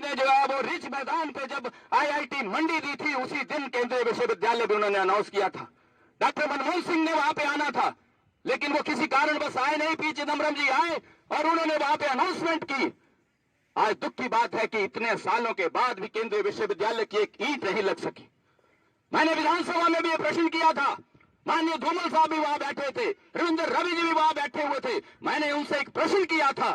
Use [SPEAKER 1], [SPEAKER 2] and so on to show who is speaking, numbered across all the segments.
[SPEAKER 1] ने जो है वो रिच मैदान पे जब आईआईटी मंडी दी थी, उसी दिन केंद्रीय विश्वविद्यालय भी उन्होंने अनाउंस किया था। डॉक्टर मनमोहन सिंह ने वहां पे आना था, लेकिन वो किसी कारणवश आए नहीं। पी चिदम्बरम जी आए और उन्होंने वहां पे अनाउंसमेंट की। आज दुख की बात है कि इतने सालों के बाद भी केंद्रीय विश्वविद्यालय की एक ईंट नहीं लग सकी। मैंने विधानसभा में भी ये प्रश्न किया था, माननीय धूमल साहब भी वहां बैठे थे, रविंद्र रवि जी भी वहां बैठे हुए थे। मैंने उनसे एक प्रश्न किया था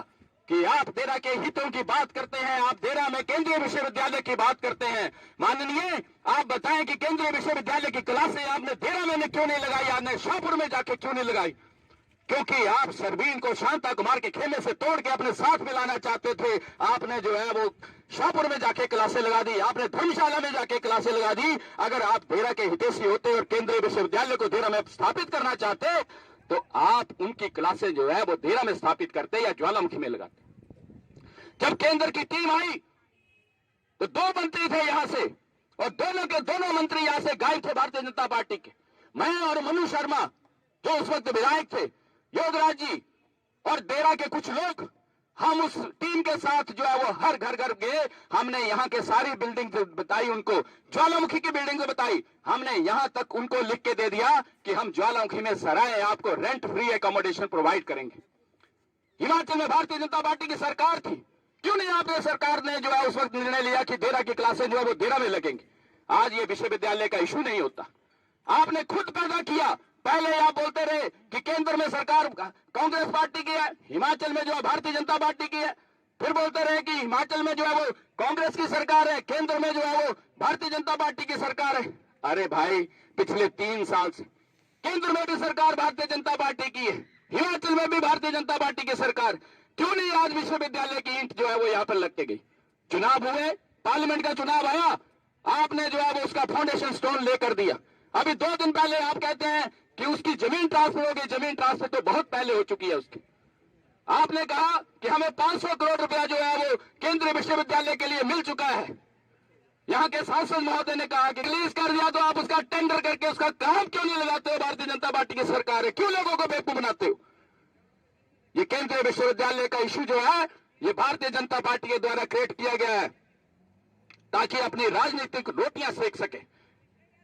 [SPEAKER 1] कि आप देरा के हितों की बात करते हैं, आप देरा में केंद्रीय विश्वविद्यालय की बात करते हैं, माननीय आप बताएं कि केंद्रीय विश्वविद्यालय की क्लासें आपने देरा में क्यों नहीं लगाई, आपने शाहपुर में जाके क्यों नहीं लगाई? क्योंकि आप सरबीन को शांता कुमार के खेमे से तोड़ के अपने साथ मिलाना चाहते थे। आपने जो है वो शाहपुर में जाके क्लासें लगा दी, आपने धर्मशाला में जाके क्लासें लगा दी। अगर आप देरा के हितैषी होते और केंद्रीय विश्वविद्यालय को देरा में स्थापित करना चाहते तो आप उनकी क्लासें जो है वो देरा में स्थापित करते या ज्वालामुखी में लगाते। जब केंद्र की टीम आई तो 2 मंत्री थे यहां से, और दोनों के दोनों मंत्री यहां से गायब थे भारतीय जनता पार्टी के। मैं और मनु शर्मा जो उस वक्त विधायक थे, योगराज जी और देरा के कुछ लोग, हम उस टीम के साथ जो है वो हर घर घर गए। हमने यहाँ के सारी बिल्डिंग बताई उनको, ज्वालामुखी की बिल्डिंग बताई। हमने यहाँ तक उनको लिख के दे दिया कि हम ज्वालामुखी में सराय आपको रेंट फ्री एकोमोडेशन प्रोवाइड करेंगे। हिमाचल में भारतीय जनता पार्टी की सरकार थी, क्यों नहीं आपने सरकार ने जो है उस वक्त निर्णय लिया कि देरा की क्लासें जो है वो देरा में लगेंगे? आज ये विश्वविद्यालय का इशू नहीं होता, आपने खुद पैदा किया। पहले आप बोलते रहे कि केंद्र में सरकार कांग्रेस पार्टी की है, हिमाचल में जो है भारतीय जनता पार्टी की है। फिर बोलते रहे कि हिमाचल में जो है वो कांग्रेस की सरकार है, केंद्र में जो है वो भारतीय जनता पार्टी की सरकार है। अरे भाई, पिछले 3 साल से केंद्र में भी सरकार भारतीय जनता पार्टी की है, हिमाचल में भी भारतीय जनता पार्टी की सरकार। क्यों नहीं आज विश्वविद्यालय की ईंट जो है वो यहाँ पर लग के गई? चुनाव हुए, पार्लियामेंट का चुनाव आया, आपने जो है वो उसका फाउंडेशन स्टोन लेकर दिया। अभी 2 दिन पहले आप कहते हैं कि उसकी जमीन ट्रांसफर होगी। जमीन ट्रांसफर तो बहुत पहले हो चुकी है उसकी। आपने कहा कि हमें 500 करोड़ रुपया जो है वो केंद्रीय विश्वविद्यालय के लिए मिल चुका है। यहाँ के सांसद महोदय ने कहा कि रिलीज कर दिया, तो आप उसका टेंडर करके उसका काम क्यों नहीं लगाते हो? भारतीय जनता पार्टी की सरकार है, क्यों लोगों को बेवकूफ बनाते हो? ये केंद्रीय विश्वविद्यालय का इशू जो है ये भारतीय जनता पार्टी के द्वारा क्रिएट किया गया है ताकि अपनी राजनीतिक रोटियां सेक सके।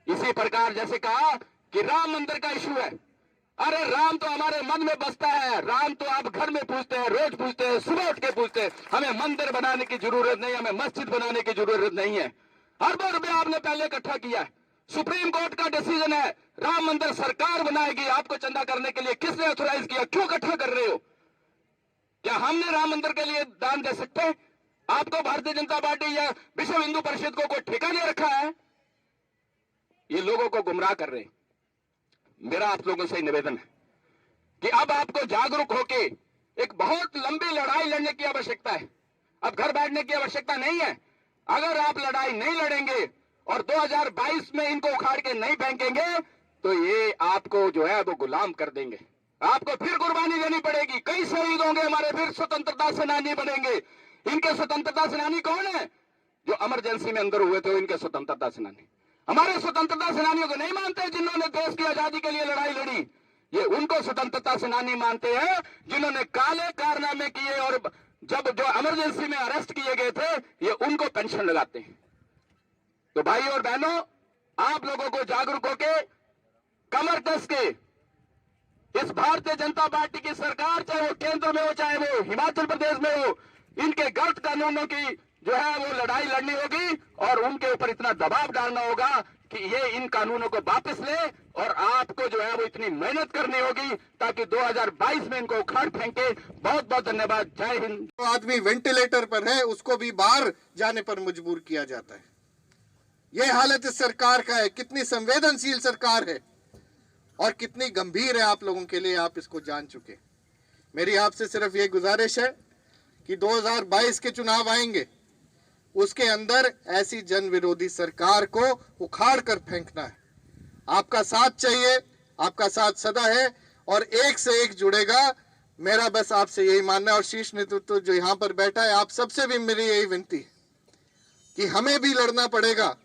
[SPEAKER 1] इसी प्रकार जैसे कहा कि राम मंदिर का इशू है, अरे राम तो हमारे मन में बसता है, राम तो आप घर में पूछते हैं, रोज पूछते हैं, सुबह उठ के पूछते हैं। हमें मंदिर बनाने की जरूरत नहीं, हमें मस्जिद बनाने की जरूरत नहीं है। अरबों रुपया आपने पहले इकट्ठा किया है, सुप्रीम कोर्ट का डिसीजन है, राम मंदिर सरकार बनाएगी। आपको चंदा करने के लिए किसने ऑथोराइज किया? क्यों इकट्ठा कर रहे हो? क्या हमने राम मंदिर के लिए दान दे सकते हैं? आपको भारतीय जनता पार्टी या विश्व हिंदू परिषद को कोई ठेका नहीं रखा है? ये लोगों को गुमराह कर रहे हैं। मेरा आप लोगों से निवेदन है कि अब आपको जागरूक होके एक बहुत लंबी लड़ाई लड़ने की आवश्यकता है। अब घर बैठने की आवश्यकता नहीं है। अगर आप लड़ाई नहीं लड़ेंगे और 2022 में इनको उखाड़ के नहीं फेंकेंगे तो ये आपको जो है वो गुलाम कर देंगे। आपको फिर कुर्बानी देनी पड़ेगी। कई शहीद होंगे हमारे, फिर स्वतंत्रता सेनानी बनेंगे। इनके स्वतंत्रता सेनानी कौन है? जो इमरजेंसी में अंदर हुए थे, इनके स्वतंत्रता सेनानी। हमारे स्वतंत्रता सेनानियों को नहीं मानते जिन्होंने देश की आजादी के लिए लड़ाई लड़ी। ये उनको स्वतंत्रता सेनानी मानते हैं जिन्होंने काले कारनामे किए और जब जो इमरजेंसी में अरेस्ट किए गए थे, ये उनको पेंशन लगाते हैं। तो भाई और बहनों, आप लोगों को जागरूक होके कमर कस के इस भारतीय जनता पार्टी की सरकार, चाहे वो केंद्र में हो चाहे वो हिमाचल प्रदेश में हो, इनके गलत कानूनों की जो है वो लड़ाई लड़नी होगी और उनके ऊपर इतना दबाव डालना होगा कि ये इन कानूनों को वापस ले। और आपको जो है वो इतनी मेहनत करनी होगी ताकि 2022 में इनको उखाड़ फेंके। बहुत बहुत धन्यवाद। जय हिंद।
[SPEAKER 2] जो आदमी वेंटिलेटर पर है उसको भी बाहर जाने पर मजबूर किया जाता है। यह हालत इस सरकार का है। कितनी संवेदनशील सरकार है और कितनी गंभीर है आप लोगों के लिए, आप इसको जान चुके। मेरी आपसे सिर्फ ये गुजारिश है कि 2022 के चुनाव आएंगे, उसके अंदर ऐसी जन विरोधी सरकार को उखाड़ कर फेंकना है। आपका साथ चाहिए, आपका साथ सदा है और एक से एक जुड़ेगा। मेरा बस आपसे यही मानना है और शीर्ष नेतृत्व जो यहाँ पर बैठा है, आप सबसे भी मेरी यही विनती है कि हमें भी लड़ना पड़ेगा,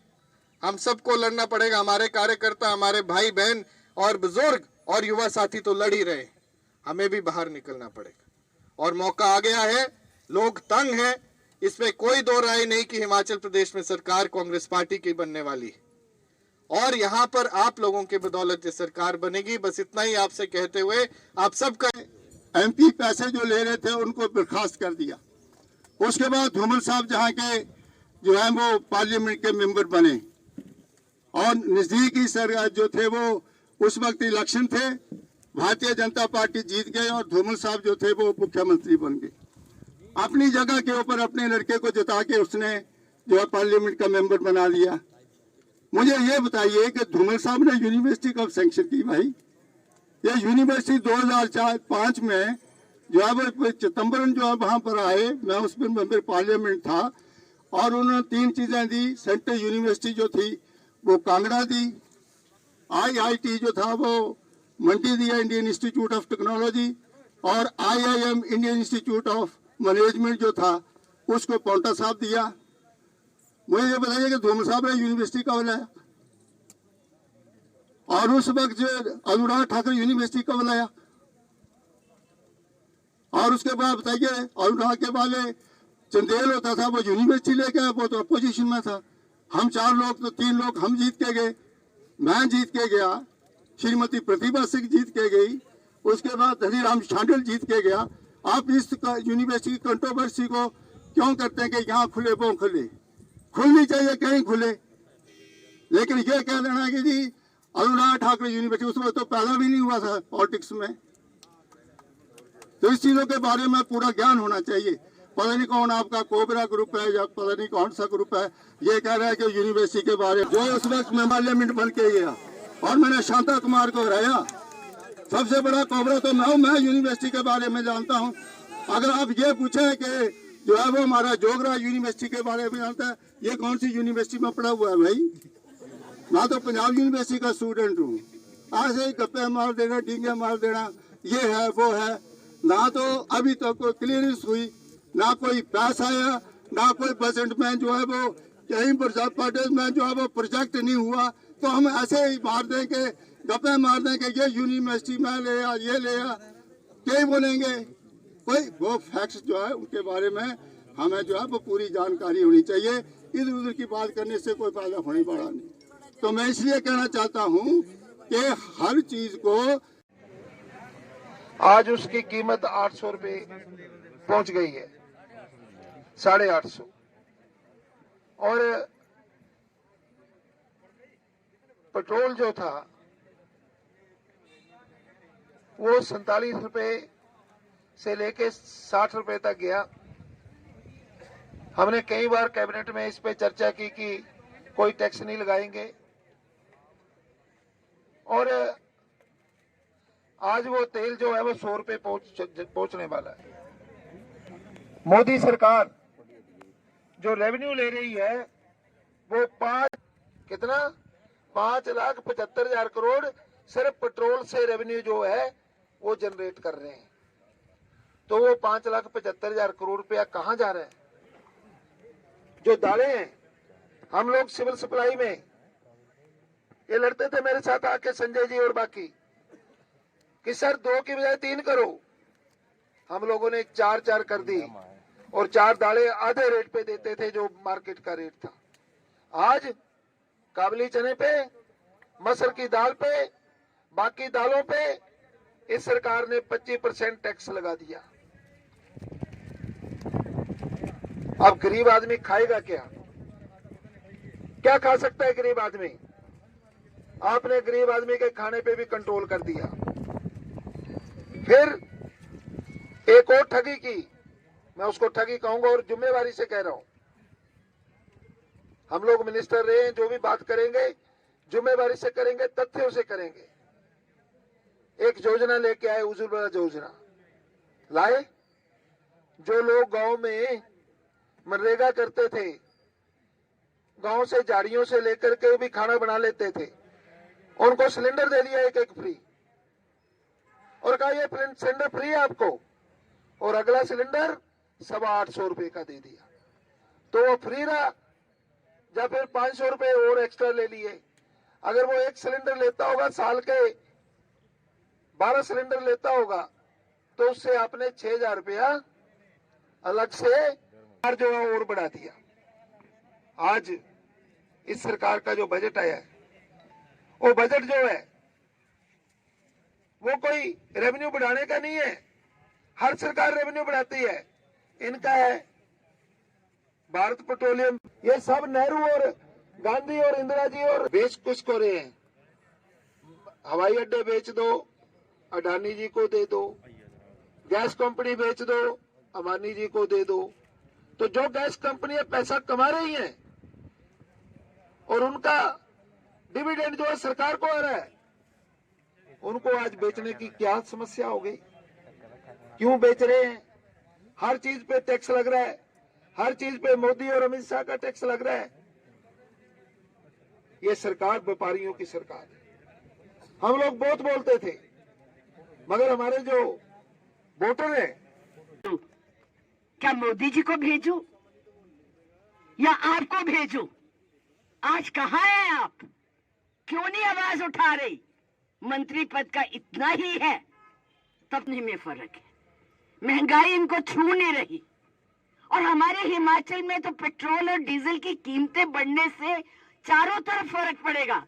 [SPEAKER 2] हम सबको लड़ना पड़ेगा। हमारे कार्यकर्ता, हमारे भाई बहन और बुजुर्ग और युवा साथी तो लड़ ही रहे, हमें भी बाहर निकलना पड़ेगा। और मौका आ गया है, लोग तंग हैं, इसमें कोई दो राय नहीं कि हिमाचल प्रदेश में सरकार कांग्रेस पार्टी की बनने वाली है और यहां पर आप लोगों के बदौलत ये सरकार बनेगी। बस इतना ही आपसे कहते हुए आप सबका
[SPEAKER 3] एमपी पैसे जो ले रहे थे उनको बर्खास्त कर दिया। उसके बाद धूमल साहब जहां के जो है वो पार्लियामेंट के मेंबर बने और नजदीकी सरकार जो थे वो उस वक्त इलेक्शन थे, भारतीय जनता पार्टी जीत गए और धूमल साहब जो थे वो मुख्यमंत्री बन गए। अपनी जगह के ऊपर अपने लड़के को जिता के उसने जो है पार्लियामेंट का मेंबर बना लिया। मुझे ये बताइए कि धूमल साहब ने यूनिवर्सिटी कब सैंक्शन की भाई? ये यूनिवर्सिटी 2005 में जो है वो चिदम्बरम जो है वहां पर आए, मैं उसमें मेंबर पार्लियामेंट था और उन्होंने 3 चीजें दी। सेंट्रल यूनिवर्सिटी जो थी वो कांगड़ा दी, IIT जो था वो मंडी दिया, इंडियन इंस्टीट्यूट ऑफ टेक्नोलॉजी, और IIM Indian institute of management जो था उसको पौंटा साहब दिया। मुझे ये बताइए कि धूमल साहब ने यूनिवर्सिटी कब लाया? और उस वक्त जो अनुराग ठाकुर यूनिवर्सिटी कब लाया? और उसके बाद बताइए अनुराग के वाले चंदेल होता था वो यूनिवर्सिटी लेके आया, वो तो अपोजिशन में था। हम 4 लोग तो 3 लोग हम जीत के गए, मैं जीत के गया, श्रीमती प्रतिभा सिंह जीत के गई, उसके बाद हरिराम शांडिल जीत के गया। आप इस यूनिवर्सिटी की कंट्रोवर्सी को क्यों करते हैं कि यहाँ खुले वो खुले? खुलनी चाहिए कहीं खुले, लेकिन ये कह देना है कि जी अनुराग ठाकुर यूनिवर्सिटी, उसमें तो पैदा भी नहीं हुआ था पॉलिटिक्स में। तो इस चीजों के बारे में पूरा ज्ञान होना चाहिए। पता नहीं कौन आपका कोबरा ग्रुप है या पता नहीं कौन सा ग्रुप है, ये कह रहा है कि यूनिवर्सिटी के बारे में जो उस वक्त मैं पार्लियामेंट बन के गया और मैंने शांता कुमार को हराया। सबसे बड़ा कोबरा तो मैं यूनिवर्सिटी के बारे में जानता हूँ। अगर आप ये पूछे कि जो है वो हमारा जोगरा यूनिवर्सिटी के बारे में जानता है, ये कौन सी यूनिवर्सिटी में पढ़ा हुआ है भाई? मैं तो पंजाब यूनिवर्सिटी का स्टूडेंट हूँ। ऐसे ही गप्पे मार देना, डींगे मार देना, ये है वो है, ना तो अभी तक कोई क्लियरेंस हुई, ना कोई पैसा आया, ना कोई बजट में जो है वो कहीं पर में जो है वो प्रोजेक्ट नहीं हुआ। तो हम ऐसे ही मार दें कि गप्पे मार दें कि ये यूनिवर्सिटी में ले आ, ये ले आ, क्या बोलेंगे? कोई वो फैक्ट्स जो है उनके बारे में हमें जो है वो पूरी जानकारी होनी चाहिए। इधर उधर की बात करने से कोई फायदा होने वाला नहीं। तो मैं इसलिए कहना चाहता हूँ कि हर चीज को
[SPEAKER 4] आज उसकी कीमत 800 रुपये पहुंच गई है, 850। और पेट्रोल जो था वो 47 रुपये से लेके 60 रुपये तक गया। हमने कई बार कैबिनेट में इस पे चर्चा की कि कोई टैक्स नहीं लगाएंगे, और आज वो तेल जो है वो 100 रुपये पहुंचने वाला है। मोदी सरकार जो रेवेन्यू ले रही है वो 5,75,000 करोड़ सिर्फ पेट्रोल से रेवेन्यू जो है वो जनरेट कर रहे हैं। तो वो 5,75,000 करोड़ रुपया कहां जा रहा है? जो दालें हैं, हम लोग सिविल सप्लाई में ये लड़ते थे मेरे साथ आके संजय जी और बाकी कि सर 2 की बजाय 3 करो। हम लोगों ने 4 कर दी और 4 दालें आधे रेट पे देते थे जो मार्केट का रेट था। आज काबली चने पे, मसर की दाल पे, बाकी दालों पे इस सरकार ने 25% टैक्स लगा दिया। अब गरीब आदमी खाएगा क्या? क्या खा सकता है गरीब आदमी? आपने गरीब आदमी के खाने पे भी कंट्रोल कर दिया। फिर एक और ठगी की, मैं उसको ठगी कहूंगा और जिम्मेवारी से कह रहा हूं। हम लोग मिनिस्टर रहे हैं, जो भी बात करेंगे जिम्मेवारी से करेंगे, तथ्यों से करेंगे। एक योजना लेके आए, उज्ज्वला योजना लाए। जो लोग गांव में मनरेगा करते थे, गांव से झाड़ियों से लेकर के भी खाना बना लेते थे, उनको सिलेंडर दे दिया एक फ्री, और कहा ये सिलेंडर फ्री है आपको, और अगला सिलेंडर 825 रुपए का दे दिया। तो वो फ्री रहा, या फिर 500 रुपए और एक्स्ट्रा ले लिए। अगर वो एक सिलेंडर लेता होगा, साल के 12 सिलेंडर लेता होगा, तो उससे आपने 6,000 रुपया अलग से जो है और बढ़ा दिया। आज इस सरकार का जो बजट आया है, वो बजट जो है वो कोई रेवेन्यू बढ़ाने का नहीं है। हर सरकार रेवेन्यू बढ़ाती है, इनका है भारत पेट्रोलियम। ये सब नेहरू और गांधी और इंदिरा जी और बेच कुछ को रहे हैं। हवाई अड्डे बेच दो, अडानी जी को दे दो, गैस कंपनी बेच दो, अंबानी जी को दे दो। तो जो गैस कंपनियां पैसा कमा रही हैं और उनका डिविडेंड जो है सरकार को आ रहा है, उनको आज बेचने की क्या समस्या हो गई? क्यों बेच रहे हैं? हर चीज पे टैक्स लग रहा है, हर चीज पे मोदी और अमित शाह का टैक्स लग रहा है। ये सरकार व्यापारियों की सरकार है। हम लोग बहुत बोलते थे, मगर हमारे जो वोटर हैं,
[SPEAKER 5] क्या मोदी जी को भेजूं या आपको भेजूं? आज कहाँ हैं आप? क्यों नहीं आवाज उठा रही? मंत्री पद का इतना ही है, तब नहीं में फर्क है। महंगाई इनको छू नहीं रही। और हमारे हिमाचल में तो पेट्रोल और डीजल की कीमतें बढ़ने से चारों तरफ फर्क पड़ेगा।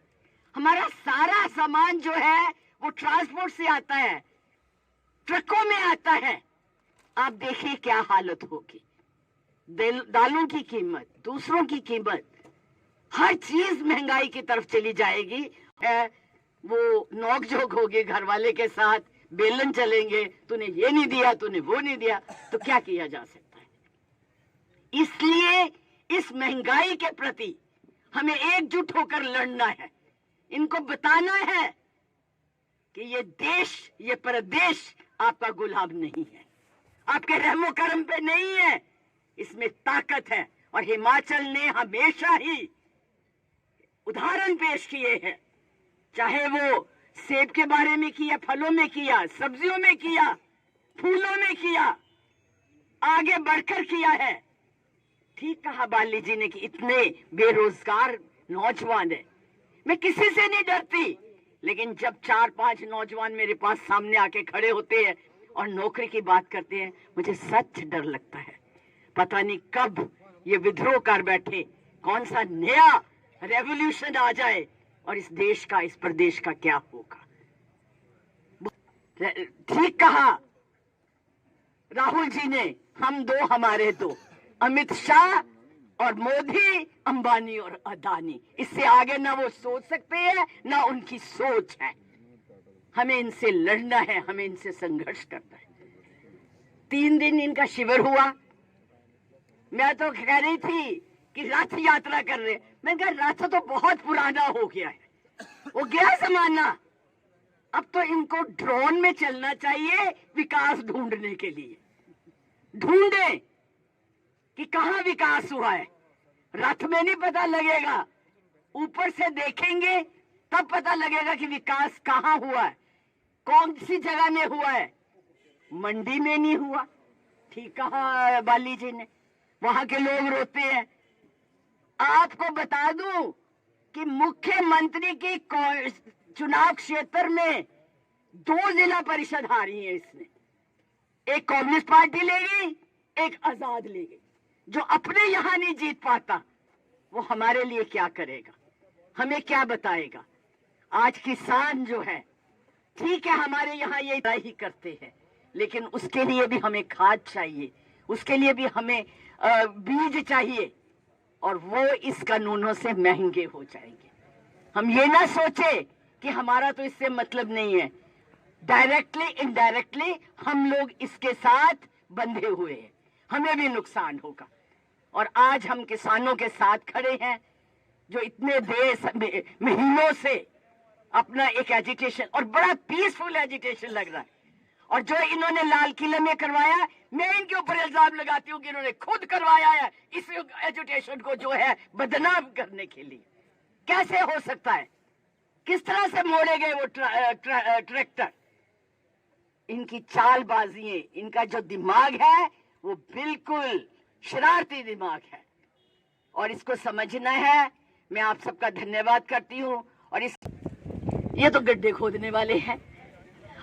[SPEAKER 5] हमारा सारा सामान जो है वो ट्रांसपोर्ट से आता है, ट्रकों में आता है। आप देखिए क्या हालत होगी। दालों की कीमत, दूसरों की कीमत, हर चीज महंगाई की तरफ चली जाएगी। वो नोकझोंक होगी घर वाले के साथ, बेलन चलेंगे, तूने ये नहीं दिया, तूने वो नहीं दिया, तो क्या किया जा सकता है? इसलिए इस महंगाई के प्रति हमें एकजुट होकर लड़ना है। इनको बताना है कि ये देश, ये परदेश आपका गुलाम नहीं है, आपके रहमो करम पे नहीं है, इसमें ताकत है। और हिमाचल ने हमेशा ही उदाहरण पेश किए हैं, चाहे वो सेब के बारे में किया, फलों में किया, सब्जियों में किया, फूलों में किया, आगे बढ़कर किया है। ठीक कहा बाली जी ने कि इतने बेरोजगार नौजवान है। मैं किसी से नहीं डरती, लेकिन जब 4-5 नौजवान मेरे पास सामने आके खड़े होते हैं और नौकरी की बात करते हैं, मुझे सच डर लगता है। पता नहीं कब ये विद्रोह कर बैठे, कौन सा नया रेवोल्यूशन आ जाए और इस देश का, इस प्रदेश का क्या होगा। ठीक कहा राहुल जी ने, हम दो हमारे दो, अमित शाह और मोदी, अंबानी और अदानी। इससे आगे ना वो सोच सकते हैं, ना उनकी सोच है। हमें इनसे लड़ना है, हमें इनसे संघर्ष करना है। 3 दिन इनका शिविर हुआ। मैं तो कह रही थी कि रथ यात्रा कर रहे, मैं कहा रथ तो बहुत पुराना हो गया है, वो गया जमाना। अब तो इनको ड्रोन में चलना चाहिए विकास ढूंढने के लिए। ढूंढे कि कहां विकास हुआ है। रथ में नहीं पता लगेगा, ऊपर से देखेंगे तब पता लगेगा कि विकास कहां हुआ है, कौन सी जगह में हुआ है। मंडी में नहीं हुआ, ठीक कहा बाली जी ने, वहां के लोग रोते हैं। आपको बता दूं कि मुख्यमंत्री की चुनाव क्षेत्र में 2 जिला परिषद हारी है इसने। एक कांग्रेस पार्टी ले गई, एक आजाद ले गई। जो अपने यहां नहीं जीत पाता, वो हमारे लिए क्या करेगा, हमें क्या बताएगा। आज किसान जो है, ठीक है हमारे यहाँ ये ही करते हैं, लेकिन उसके लिए भी हमें खाद चाहिए, उसके लिए भी हमें बीज चाहिए, और वो इस कानूनों से महंगे हो जाएंगे। हम ये ना सोचे कि हमारा तो इससे मतलब नहीं है। डायरेक्टली इनडायरेक्टली हम लोग इसके साथ बंधे हुए हैं, हमें भी नुकसान होगा। और आज हम किसानों के साथ खड़े हैं, जो इतने देश महीनों से अपना एक एजिटेशन, और बड़ा पीसफुल एजिटेशन लग रहा है। और जो इन्होंने लाल किले में करवाया, मैं इनके ऊपर इल्जाम लगाती हूँ कि इन्होंने खुद करवाया है इस एजुटेशन को जो है बदनाम करने के लिए। कैसे हो सकता है? किस तरह से मोड़े गए वो ट्रैक्टर? इनकी चालबाजी है, इनका जो दिमाग है वो बिल्कुल शरारती दिमाग है, और इसको समझना है। मैं आप सबका धन्यवाद करती हूँ। और ये तो गड्ढे खोदने वाले हैं,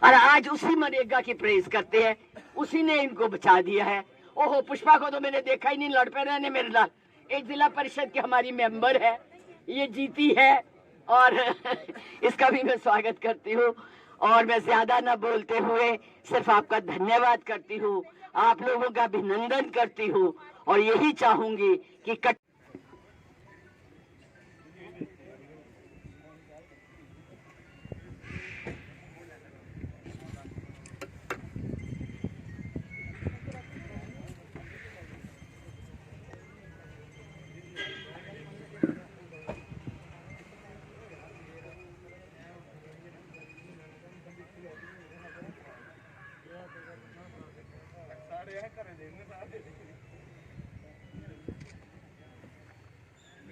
[SPEAKER 5] और आज उसी मनरेगा की प्रेज करते हैं, उसी ने इनको बचा दिया है, ओहो, पुष्पा को तो मैंने देखा ही नहीं, लड़ पे रहने मेरे नाल। एक जिला परिषद की हमारी मेंबर है, ये जीती है और इसका भी मैं स्वागत करती हूँ। और मैं ज्यादा न बोलते हुए सिर्फ आपका धन्यवाद करती हूँ, आप लोगों का अभिनंदन करती हूँ और यही चाहूंगी कि
[SPEAKER 6] सारे करें